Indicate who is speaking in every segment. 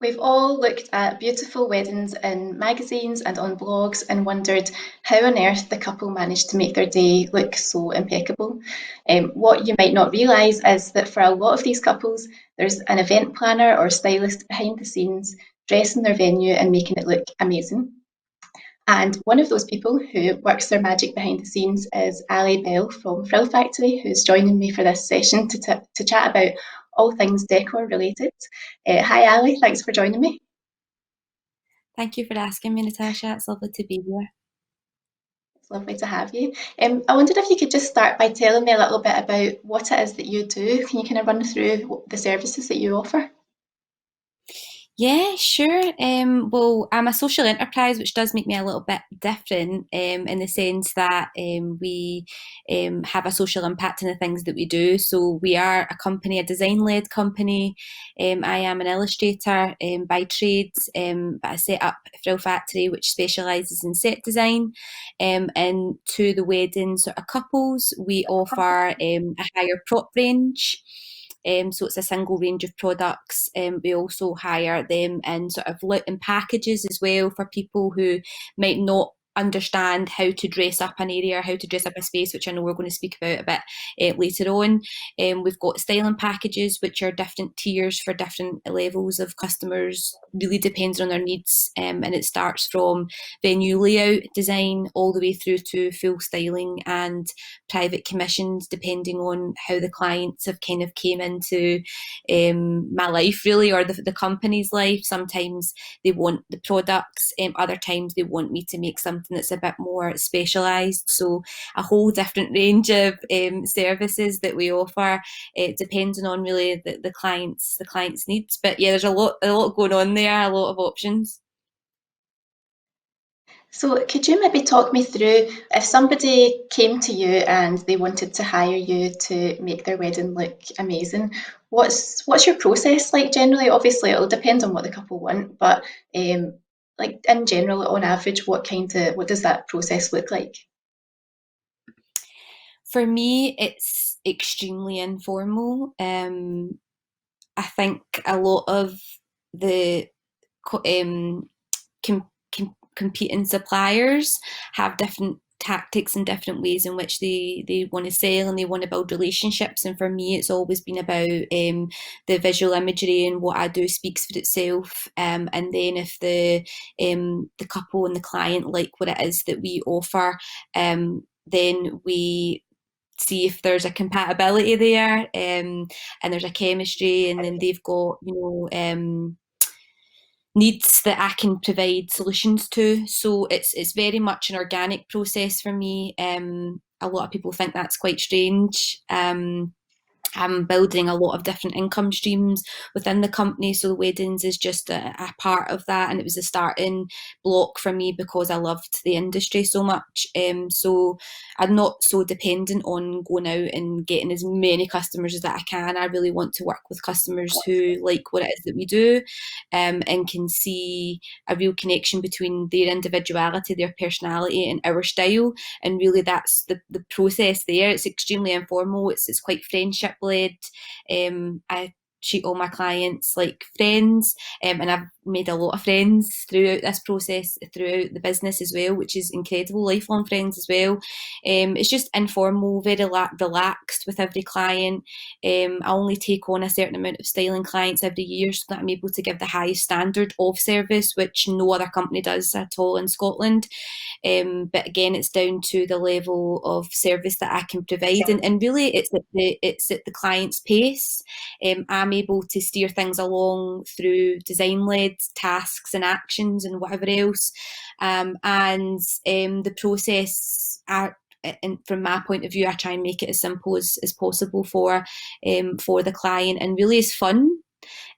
Speaker 1: We've all looked at beautiful weddings in magazines and on blogs and wondered how on earth the couple managed to make their day look so impeccable. What you might not realise is that for a lot of these couples, there's an event planner or stylist behind the scenes dressing their venue and making it look amazing. And one of those people who works their magic behind the scenes is Ali Bell from Frill Factory, who's joining me for this session to chat about all things decor related. Hi, Ali, thanks for joining me.
Speaker 2: Thank you for asking me, Natasha. It's lovely to be here.
Speaker 1: It's lovely to have you. I wondered if you could just start by telling me a little bit about what it is that you do. Can you kind of run through the services that you offer?
Speaker 2: Yeah, sure. Well, I'm a social enterprise, which does make me a little bit different in the sense that we have a social impact in the things that we do. So we are a company, a design-led company. I am an illustrator by trade, but I set up Frill Factory, which specialises in set design. And to the wedding sort of couples, we offer a higher prop range. So it's a single range of products. We also hire them in sort of in packages as well for people who might not understand how to dress up an area, how to dress up a space, which I know we're going to speak about a bit later on. We've got styling packages, which are different tiers for different levels of customers, really depends on their needs. And it starts from venue layout design all the way through to full styling and private commissions, depending on how the clients have kind of came into my life, really, or the company's life. Sometimes they want the products, other times they want me to make something that's a bit more specialised. So a whole different range of services that we offer, depending on really the client's needs. But yeah, there's a lot going on there, a lot of options.
Speaker 1: So, could you maybe talk me through if somebody came to you and they wanted to hire you to make their wedding look amazing? What's your process like generally? Obviously, it'll depend on what the couple want, but like in general, on average, what does that process look like?
Speaker 2: For me, it's extremely informal. I think a lot of the com- competing suppliers have different tactics and different ways in which they want to sell and they want to build relationships. And for me, it's always been about the visual imagery, and what I do speaks for itself. And then if the couple and the client like what it is that we offer, then we see if there's a compatibility there, and there's a chemistry, and then they've got needs that I can provide solutions to. So it's very much an organic process for me. A lot of people think that's quite strange. I'm building a lot of different income streams within the company. So the weddings is just a part of that. And it was a starting block for me because I loved the industry so much. So I'm not so dependent on going out and getting as many customers as that I can. I really want to work with customers who like what it is that we do, and can see a real connection between their individuality, their personality, and our style. And really, that's the process there. It's extremely informal. It's quite friendship led. I treat all my clients like friends, and I've made a lot of friends throughout this process, throughout the business as well, which is incredible. Lifelong friends as well. It's just informal, very relaxed with every client. I only take on a certain amount of styling clients every year so that I'm able to give the highest standard of service, which no other company does at all in Scotland. But again, it's down to the level of service that I can provide, and really, it's at the client's pace. I'm able to steer things along through design-led tasks and actions and whatever else, and the process. And from my point of view, I try and make it as simple as possible for the client, and really is fun.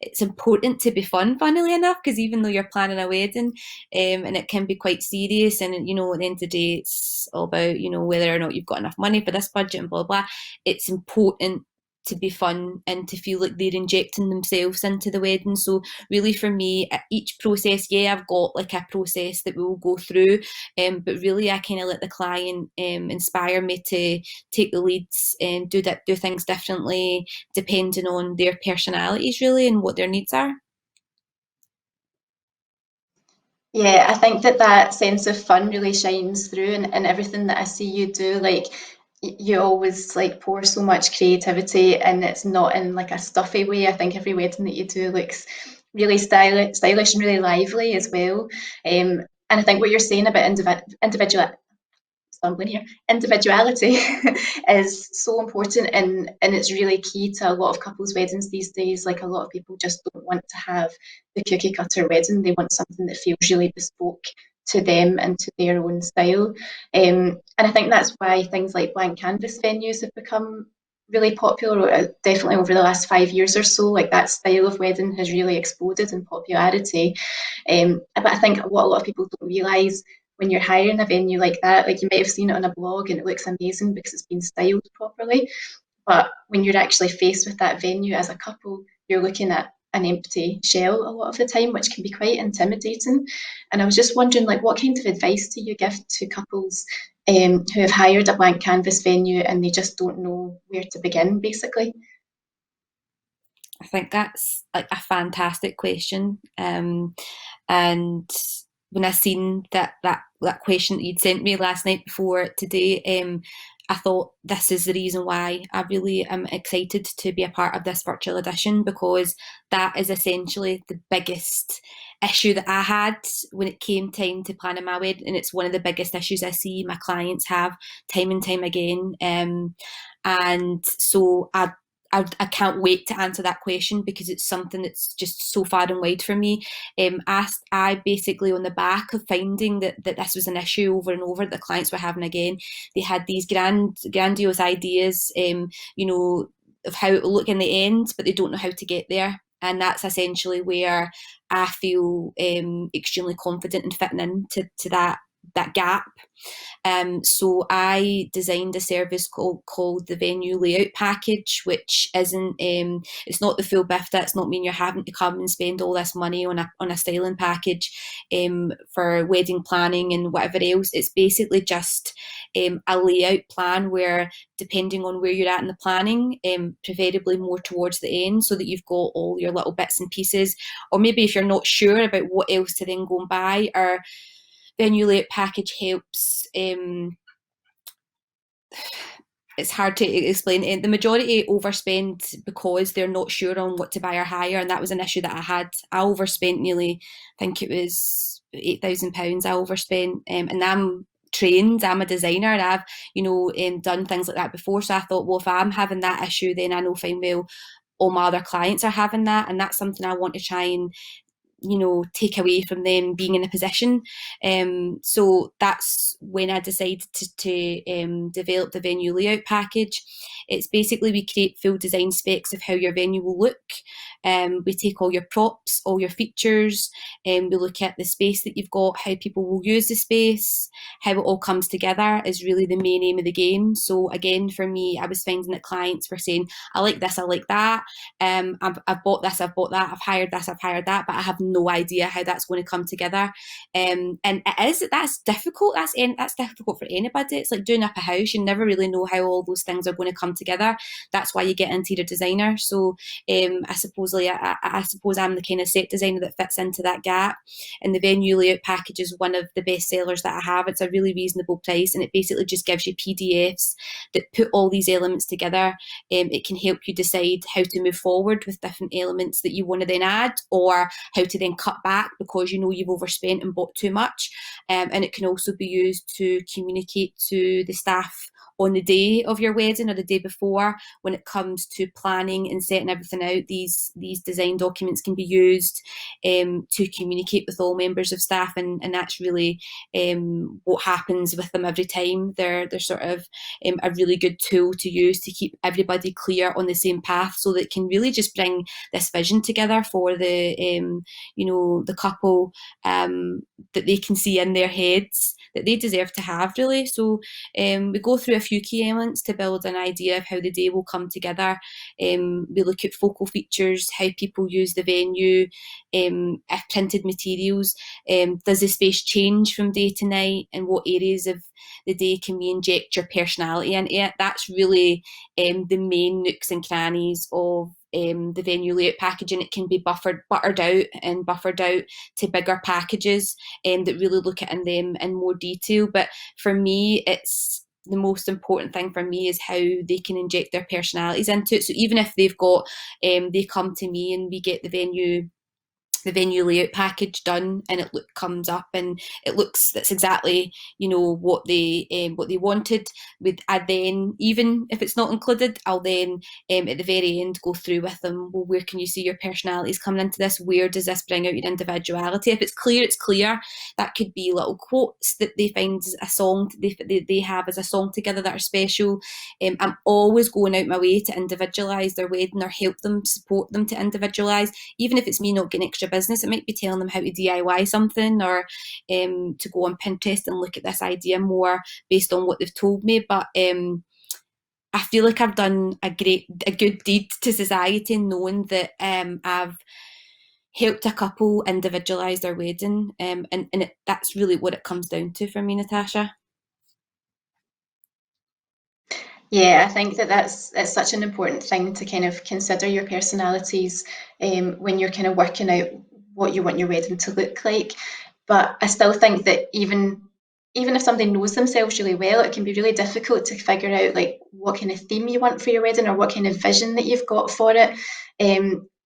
Speaker 2: It's important to be fun, funnily enough, because even though you're planning a wedding, and it can be quite serious, and at the end of the day, it's all about whether or not you've got enough money for this budget and blah blah. It's important to be fun and to feel like they're injecting themselves into the wedding. So really, for me, at each process, yeah, I've got like a process that we will go through, but really, I kind of let the client inspire me to take the leads and do things differently depending on their personalities really and what their needs are.
Speaker 1: Yeah, I think that that sense of fun really shines through in everything that I see you do. Like you always like pour so much creativity, and it's not in like a stuffy way. I think every wedding that you do looks really stylish and really lively as well. And I think what you're saying about stumbling here, individuality is so important, and it's really key to a lot of couples' weddings these days. Like a lot of people just don't want to have the cookie cutter wedding. They want something that feels really bespoke to them and to their own style. And I think that's why things like blank canvas venues have become really popular, definitely over the last 5 years or so. Like that style of wedding has really exploded in popularity. But I think what a lot of people don't realise when you're hiring a venue like that, like you might have seen it on a blog and it looks amazing because it's been styled properly. But when you're actually faced with that venue as a couple, you're looking at an empty shell a lot of the time, which can be quite intimidating. And I was just wondering, like, what kind of advice do you give to couples who have hired a blank canvas venue and they just don't know where to begin, basically?
Speaker 2: I think that's like a fantastic question. And when I seen that question that you'd sent me last night before today, I thought this is the reason why I really am excited to be a part of this virtual edition, because that is essentially the biggest issue that I had when it came time to planning my wedding, and it's one of the biggest issues I see my clients have time and time again. And so I can't wait to answer that question because it's something that's just so far and wide for me. I basically, on the back of finding that this was an issue over and over, that clients were having again, they had these grandiose ideas, of how it will look in the end, but they don't know how to get there. And that's essentially where I feel extremely confident in fitting into that gap. So I designed a service called the venue layout package, which isn't it's not the full BIFTA. It's not mean you're having to come and spend all this money on a styling package for wedding planning and whatever else. It's basically just a layout plan where, depending on where you're at in the planning, preferably more towards the end, so that you've got all your little bits and pieces. Or maybe if you're not sure about what else to then go and buy, or venue layout package helps. It's hard to explain. The majority overspend because they're not sure on what to buy or hire, and that was an issue that I had. I overspent nearly, I think it was £8,000. I overspent, and I'm trained. I'm a designer, and I've done things like that before. So I thought, well, if I'm having that issue, then I know fine well all my other clients are having that, and that's something I want to try and take away from them being in a position. So that's when I decided to develop the venue layout package. It's basically, we create full design specs of how your venue will look. We take all your props, all your features, and we look at the space that you've got, how people will use the space, how it all comes together is really the main aim of the game. So again, for me, I was finding that clients were saying, I like this, I like that. I've bought this, I've bought that, I've hired this, I've hired that, but I have no idea how that's going to come together. And that's difficult. That's difficult for anybody. It's like doing up a house. You never really know how all those things are going to come together. That's why you get an interior designer. So I suppose I'm the kind of set designer that fits into that gap. And the venue layout package is one of the best sellers that I have. It's a really reasonable price, and it basically just gives you PDFs that put all these elements together. It can help you decide how to move forward with different elements that you want to then add, or how to then cut back because you've overspent and bought too much. And it can also be used to communicate to the staff on the day of your wedding or the day before, when it comes to planning and setting everything out. These design documents can be used to communicate with all members of staff, and that's really what happens with them every time. They're sort of a really good tool to use to keep everybody clear on the same path, so that it can really just bring this vision together for the couple, that they can see in their heads that they deserve to have, really. So we go through a few key elements to build an idea of how the day will come together. We look at focal features, how people use the venue, if printed materials, does the space change from day to night, and what areas of the day can we inject your personality into it. That's really the main nooks and crannies of the venue layout package, and it can be buffered out to bigger packages that really look at them in more detail. But for me, it's the most important thing for me is how they can inject their personalities into it. So even if they've got, they come to me and we get the venue layout package done, and comes up and that's exactly what they wanted. With I then, even if it's not included, I'll then at the very end go through with them, well, where can you see your personalities coming into this? Where does this bring out your individuality? If it's clear, it's clear. That could be little quotes that they find a song they have as a song together that are special. I'm always going out my way to individualise their wedding or help them, support them to individualise, even if it's me not getting extra business. It might be telling them how to DIY something, or to go on Pinterest and look at this idea more based on what they've told me. But I feel like I've done a good deed to society, knowing that I've helped a couple individualise their wedding, that's really what it comes down to for me, Natasha.
Speaker 1: Yeah, I think that that's such an important thing to kind of consider your personalities when you're kind of working out what you want your wedding to look like. But I still think that even if somebody knows themselves really well, it can be really difficult to figure out like what kind of theme you want for your wedding or what kind of vision that you've got for it.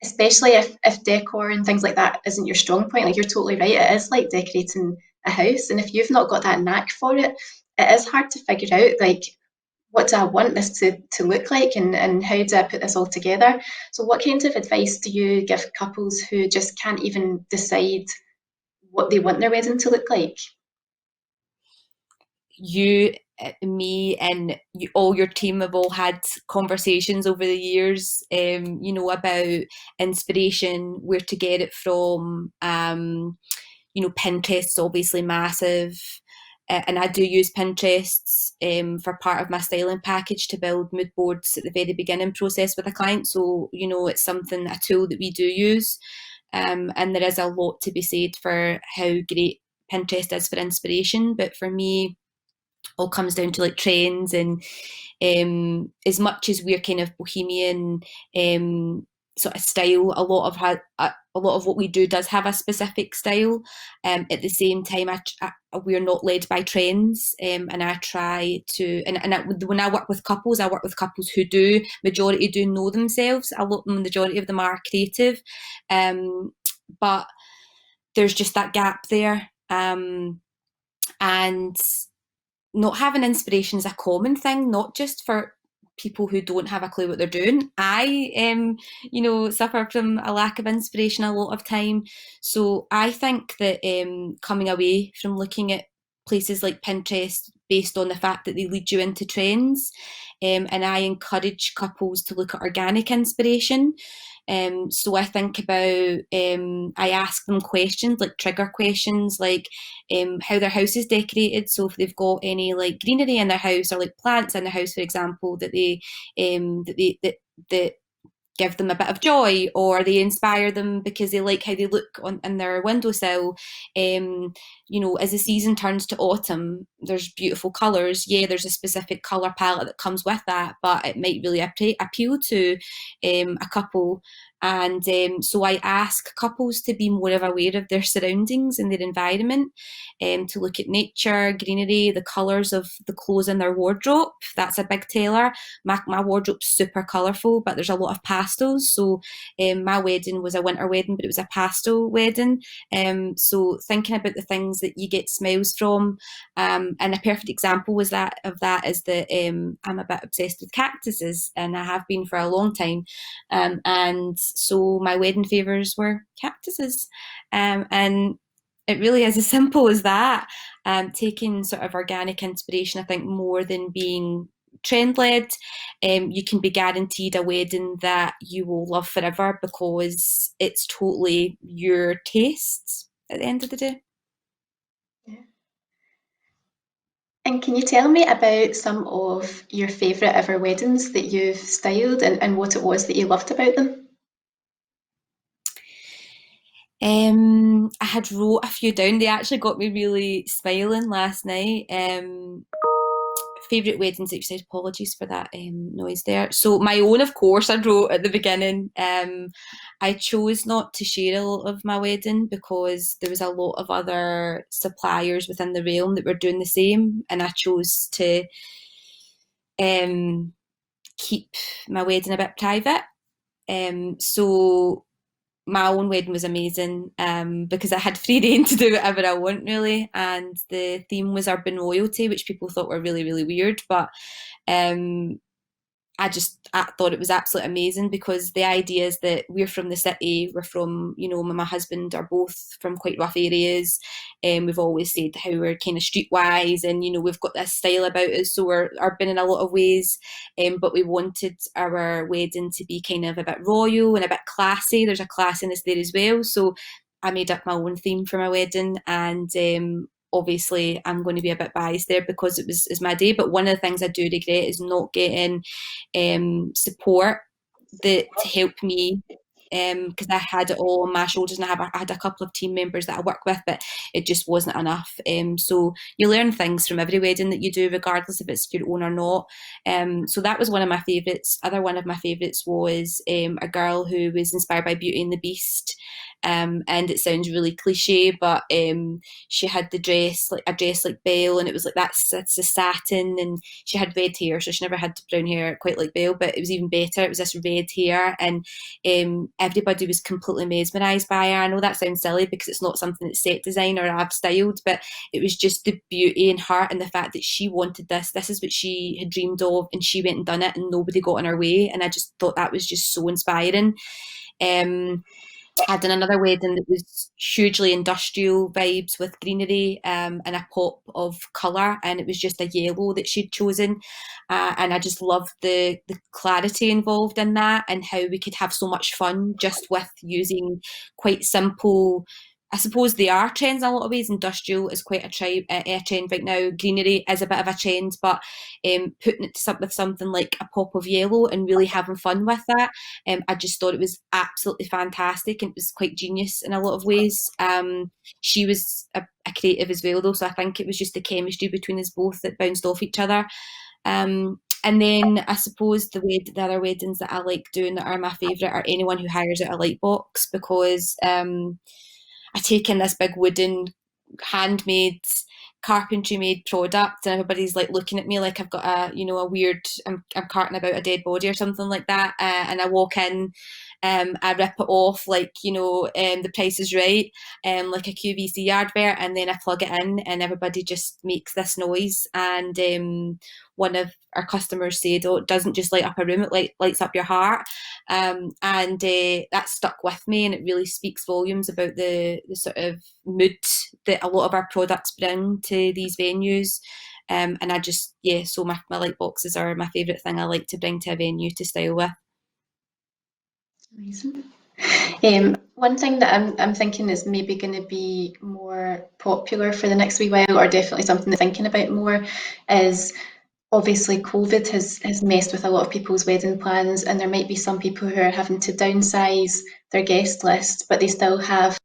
Speaker 1: Especially if decor and things like that isn't your strong point. Like you're totally right, it is like decorating a house, and if you've not got that knack for it, it is hard to figure out like what do I want this to look like, and how do I put this all together? So what kinds of advice do you give couples who just can't even decide what they want their wedding to look like?
Speaker 2: You, me, and all your team have all had conversations over the years, about inspiration, where to get it from. Pinterest's obviously massive. And I do use Pinterest for part of my styling package to build mood boards at the very beginning process with a client. So, it's a tool that we do use. And there is a lot to be said for how great Pinterest is for inspiration. But for me, all comes down to like trends, and as much as we're kind of bohemian sort of style, a lot of what we do does have a specific style. At the same time, we're not led by trends, and I try to, when I work with couples, I work with couples who majority do know themselves. A lot, the majority of them are creative, but there's just that gap there, and not having inspiration is a common thing, not just for people who don't have a clue what they're doing. I suffer from a lack of inspiration a lot of time. So I think that coming away from looking at places like Pinterest based on the fact that they lead you into trends, and I encourage couples to look at organic inspiration. So I think about, I ask them questions, like trigger questions, like how their house is decorated. So if they've got any like greenery in their house, or like plants in their house, for example, that give them a bit of joy, or they inspire them because they like how they look in their windowsill. As the season turns to autumn, there's beautiful colours. Yeah, there's a specific colour palette that comes with that, but it might really appeal to a couple. And so I ask couples to be more aware of their surroundings and their environment, to look at nature, greenery, the colours of the clothes in their wardrobe. That's a big teller. My wardrobe's super colourful, but there's a lot of pastels. So my wedding was a winter wedding, but it was a pastel wedding. So thinking about the things that you get smiles from, and a perfect example is that I'm a bit obsessed with cactuses, and I have been for a long time. And so my wedding favours were cactuses, and it really is as simple as that. Taking sort of organic inspiration, I think, more than being trend led, you can be guaranteed a wedding that you will love forever because it's totally your taste at the end of the day.
Speaker 1: Yeah. And can you tell me about some of your favourite ever weddings that you've styled, and what it was that you loved about them?
Speaker 2: I had wrote a few down. They actually got me really smiling last night. Favourite weddings that you said, apologies for that noise there. So my own, of course, I wrote at the beginning. I chose not to share a lot of my wedding because there was a lot of other suppliers within the realm that were doing the same, and I chose to um, keep my wedding a bit private. So my own wedding was amazing because I had free reign to do whatever I want, really. And the theme was urban royalty, which people thought were really, really weird. But um, I thought it was absolutely amazing because the idea is that we're from the city, we're from, me and my husband are both from quite rough areas, and we've always said how we're kind of streetwise, and we've got this style about us, so we're urban in a lot of ways, but we wanted our wedding to be kind of a bit royal and a bit classy. There's a classiness there as well, so I made up my own theme for my wedding, and obviously I'm going to be a bit biased there because it was my day. But one of the things I do regret is not getting support that to help me because I had it all on my shoulders, and I had a couple of team members that I work with, but it just wasn't enough. So you learn things from every wedding that you do, regardless if it's your own or not. So that was one of my favourites. Other one of my favourites was a girl who was inspired by Beauty and the Beast. And it sounds really cliche, but she had the dress like a dress like Belle, and it was like that's a satin, and she had red hair, so she never had brown hair quite like Belle, but it was even better. It was this red hair, and everybody was completely mesmerised by her. I know that sounds silly because it's not something that's set design or I've styled, but it was just the beauty in her and the fact that she wanted this. This is what she had dreamed of, and she went and done it, and nobody got in her way. And I just thought that was just so inspiring. Um, I done another wedding that was hugely industrial vibes with greenery and a pop of colour, and it was just a yellow that she'd chosen. And I just loved the clarity involved in that, and how we could have so much fun just with using quite simple. I suppose they are trends in a lot of ways. Industrial is quite a trend right now. Greenery is a bit of a trend, but putting it with something like a pop of yellow and really having fun with that, I just thought it was absolutely fantastic, and it was quite genius in a lot of ways. She was a creative as well, though, so I think it was just the chemistry between us both that bounced off each other. And then I suppose the other weddings that I like doing that are my favourite are anyone who hires out a light box, because I take in this big wooden, handmade, carpentry made product, and everybody's like looking at me like I've got a weird, I'm carting about a dead body or something like that. And I walk in, I rip it off like the Price is Right, like a QVC advert, and then I plug it in, and everybody just makes this noise. And one of our customers said, "Oh, it doesn't just light up a room; it lights up your heart." And that stuck with me, and it really speaks volumes about the sort of mood that a lot of our products bring to these venues. And I just, yeah, so my light boxes are my favourite thing I like to bring to a venue to style with.
Speaker 1: Amazing. One thing that I'm thinking is maybe going to be more popular for the next wee while, or definitely something that I'm thinking about more, is obviously COVID has messed with a lot of people's wedding plans, and there might be some people who are having to downsize their guest list, but they still have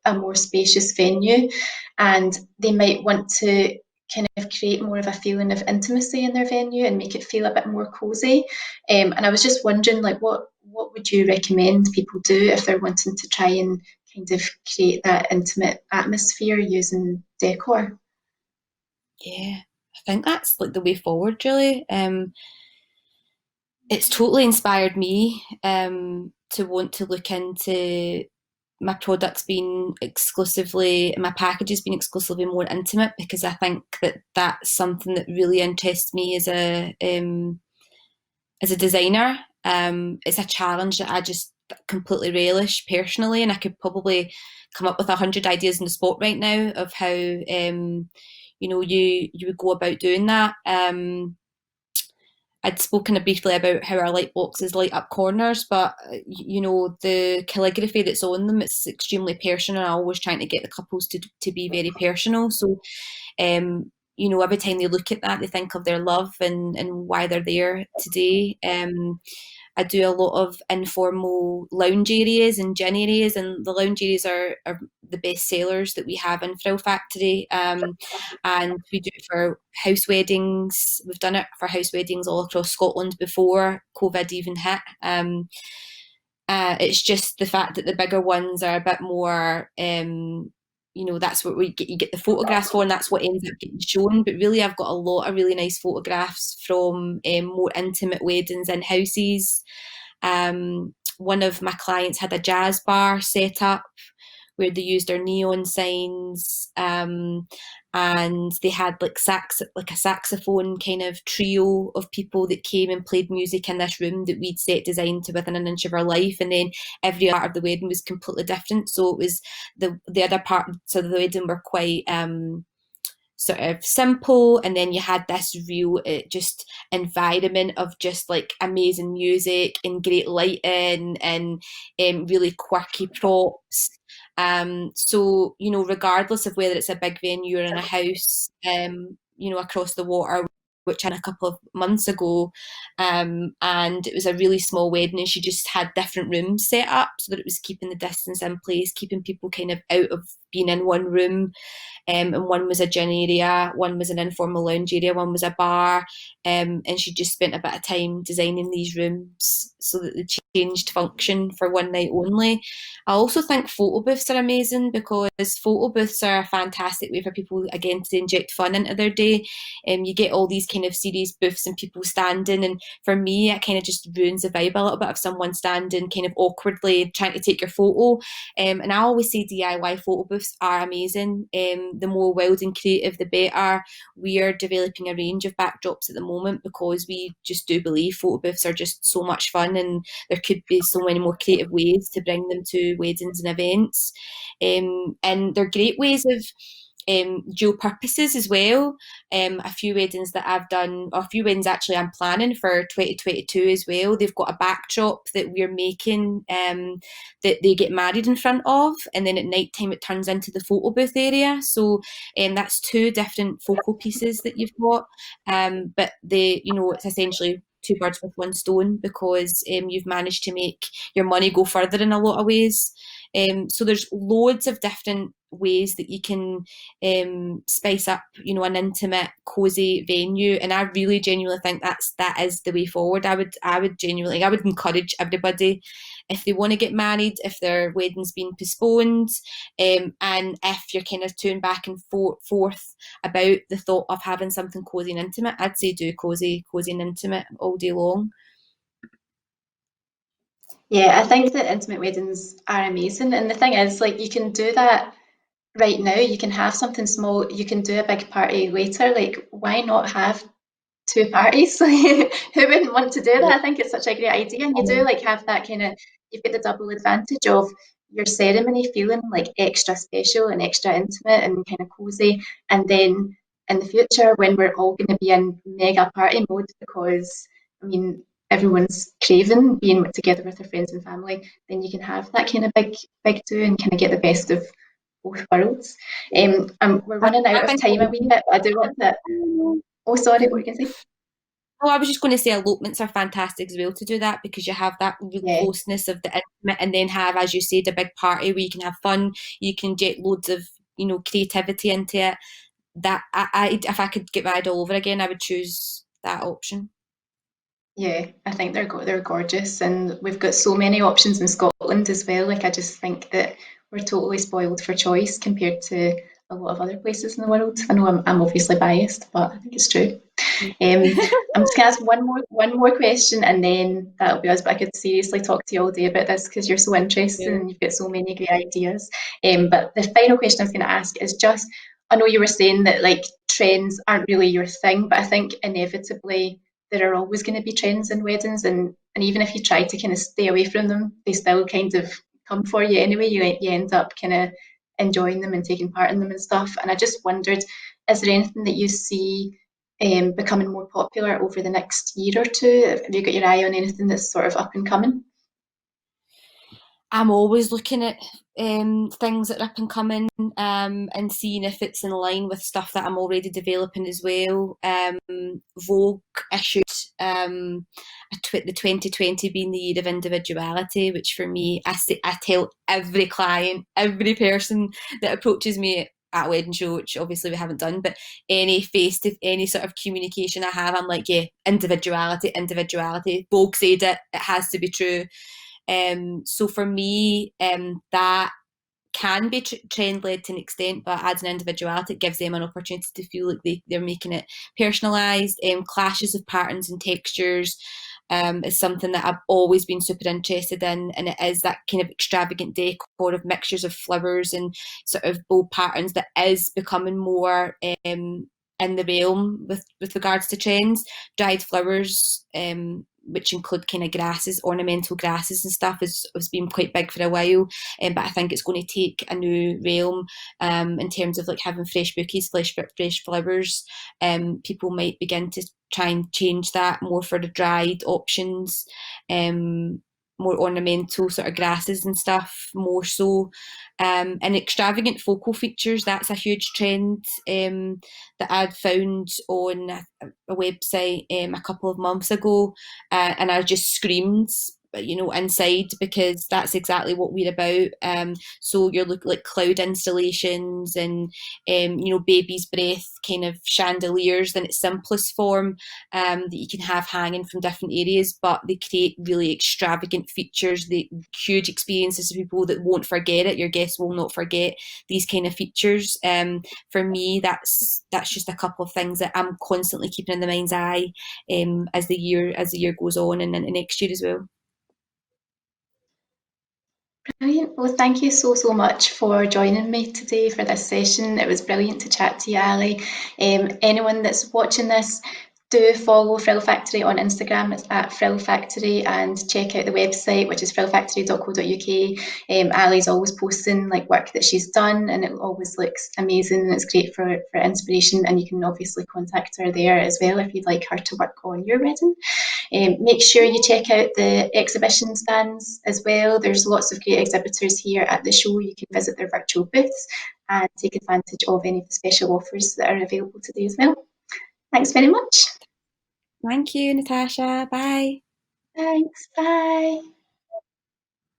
Speaker 1: a more spacious venue, and they might want to kind of create more of a feeling of intimacy in their venue and make it feel a bit more cozy. And I was just wondering, like, what would you recommend people do if they're wanting to try and kind of create that intimate atmosphere using decor?
Speaker 2: Yeah, I think that's like the way forward, really. It's totally inspired me to want to look into my products being exclusively, my packages being exclusively more intimate, because I think that that's something that really interests me as a designer. It's a challenge that I just completely relish personally, and I could probably come up with 100 ideas in the spot right now of how you would go about doing that. I'd spoken briefly about how our light boxes light up corners, but the calligraphy that's on them, it's extremely personal. I'm always trying to get the couples to be very personal. So, every time they look at that, they think of their love and why they're there today. I do a lot of informal lounge areas and gin areas, and the lounge areas are the best sellers that we have in Frill Factory. And we do it for house weddings. We've done it for house weddings all across Scotland before COVID even hit. It's just the fact that the bigger ones are a bit more, that's what you get the photographs for, and that's what ends up getting shown. But really, I've got a lot of really nice photographs from more intimate weddings in houses. One of my clients had a jazz bar set up where they used their neon signs, and they had like a saxophone kind of trio of people that came and played music in this room that we'd set designed to within an inch of our life, and then every part of the wedding was completely different. So it was the other parts of the wedding were quite sort of simple, and then you had this real just environment of just like amazing music and great lighting and really quirky props. So regardless of whether it's a big venue or in a house, across the water, which I had a couple of months ago, and it was a really small wedding, and she just had different rooms set up so that it was keeping the distance in place, keeping people kind of out of being in one room. And one was a gin area, one was an informal lounge area, one was a bar, and she just spent a bit of time designing these rooms so that they changed function for one night only. I also think photo booths are amazing because photo booths are a fantastic way for people, again, to inject fun into their day. You get all these kind of serious booths and people standing, and for me, it kind of just ruins the vibe a little bit of someone standing kind of awkwardly trying to take your photo. And I always say DIY photo booths are amazing. The more wild and creative, the better. We are developing a range of backdrops at the moment because we just do believe photo booths are just so much fun, and there could be so many more creative ways to bring them to weddings and events. And they're great ways of dual purposes as well. A few weddings that I've done, or a few weddings actually I'm planning for 2022 as well, they've got a backdrop that we're making that they get married in front of, and then at night time it turns into the photo booth area. So that's two different focal pieces that you've got, but it's essentially two birds with one stone because you've managed to make your money go further in a lot of ways. So there's loads of different ways that you can spice up, an intimate, cozy venue, and I really genuinely think that is the way forward. I would genuinely, I would encourage everybody, if they want to get married, if their wedding's been postponed, and if you're kind of touring back and forth about the thought of having something cozy and intimate, I'd say do cozy and intimate all day long.
Speaker 1: Yeah, I think that intimate weddings are amazing. And the thing is, like, you can do that right now. You can have something small, you can do a big party later. Like, why not have two parties? Like, who wouldn't want to do that? I think it's such a great idea. And you do like have that kind of, you've got the double advantage of your ceremony feeling like extra special and extra intimate and kind of cozy. And then in the future, when we're all going to be in mega party mode, because I mean, everyone's craving being together with their friends and family, then you can have that kind of big do and kind of get the best of both worlds. We're running out
Speaker 2: I
Speaker 1: of
Speaker 2: think
Speaker 1: time a wee bit, but I do want to. Oh, sorry, what were you going to say?
Speaker 2: Oh, I was just going to say elopements are fantastic as well to do that because you have that real
Speaker 1: Yeah.
Speaker 2: closeness of the intimate, and then have, as you said, a big party where you can have fun, you can inject loads of creativity into it. That if I could get married all over again, I would choose that option.
Speaker 1: Yeah, I think they're gorgeous, and we've got so many options in Scotland as well. Like I just think that we're totally spoiled for choice compared to a lot of other places in the world. I know I'm obviously biased, but I think it's true. Um, I'm just gonna ask one more question, and then that'll be us. But I could seriously talk to you all day about this because you're so interested
Speaker 2: Yeah.
Speaker 1: and you've got so many great ideas. But the final question I was going to ask is just, I know you were saying that like trends aren't really your thing, but I think inevitably there are always going to be trends in weddings, and even if you try to kind of stay away from them, they still kind of come for you anyway. You end up kind of enjoying them and taking part in them and stuff. And I just wondered, is there anything that you see becoming more popular over the next year or two? Have you got your eye on anything that's sort of up and coming?
Speaker 2: I'm always looking at things that are up and coming, and seeing if it's in line with stuff that I'm already developing as well. Vogue issued the 2020 being the year of individuality, which for me, I tell every client, every person that approaches me at a wedding show, which obviously we haven't done, but any sort of communication I have, I'm like, yeah, individuality, individuality. Vogue said it, it has to be true. So for me, that can be trend led to an extent, but adds an individuality. It gives them an opportunity to feel like they're making it personalised. Clashes of patterns and textures is something that I've always been super interested in, and it is that kind of extravagant decor of mixtures of flowers and sort of bold patterns that is becoming more in the realm with regards to trends. Dried flowers, which include kind of grasses, ornamental grasses and stuff, has been quite big for a while. But I think it's going to take a new realm in terms of like having fresh bouquets, fresh flowers. People might begin to try and change that more for the dried options, more ornamental sort of grasses and stuff, more so. And extravagant focal features, that's a huge trend that I'd found on a website a couple of months ago, and I just screamed, you know, inside, because that's exactly what we're about. So you're looking like cloud installations and you know, baby's breath kind of chandeliers in its simplest form, that you can have hanging from different areas, but they create really extravagant features, the huge experiences for people that won't forget it. Your guests will not forget these kind of features. For me, that's just a couple of things that I'm constantly keeping in the mind's eye as the year goes on, and into next year as well.
Speaker 1: Brilliant. Well, thank you so, so much for joining me today for this session. It was brilliant to chat to you, Ali. Anyone that's watching this, do follow Frill Factory on Instagram. It's at Frill Factory, and check out the website, which is frillfactory.co.uk. Ali's always posting like work that she's done, and it always looks amazing, and it's great for inspiration. And you can obviously contact her there as well if you'd like her to work on your wedding. Make sure you check out the exhibition stands as well. There's lots of great exhibitors here at the show. You can visit their virtual booths and take advantage of any of the special offers that are available today as well. Thanks very much.
Speaker 2: Thank you, Natasha. Bye.
Speaker 1: Thanks. Bye.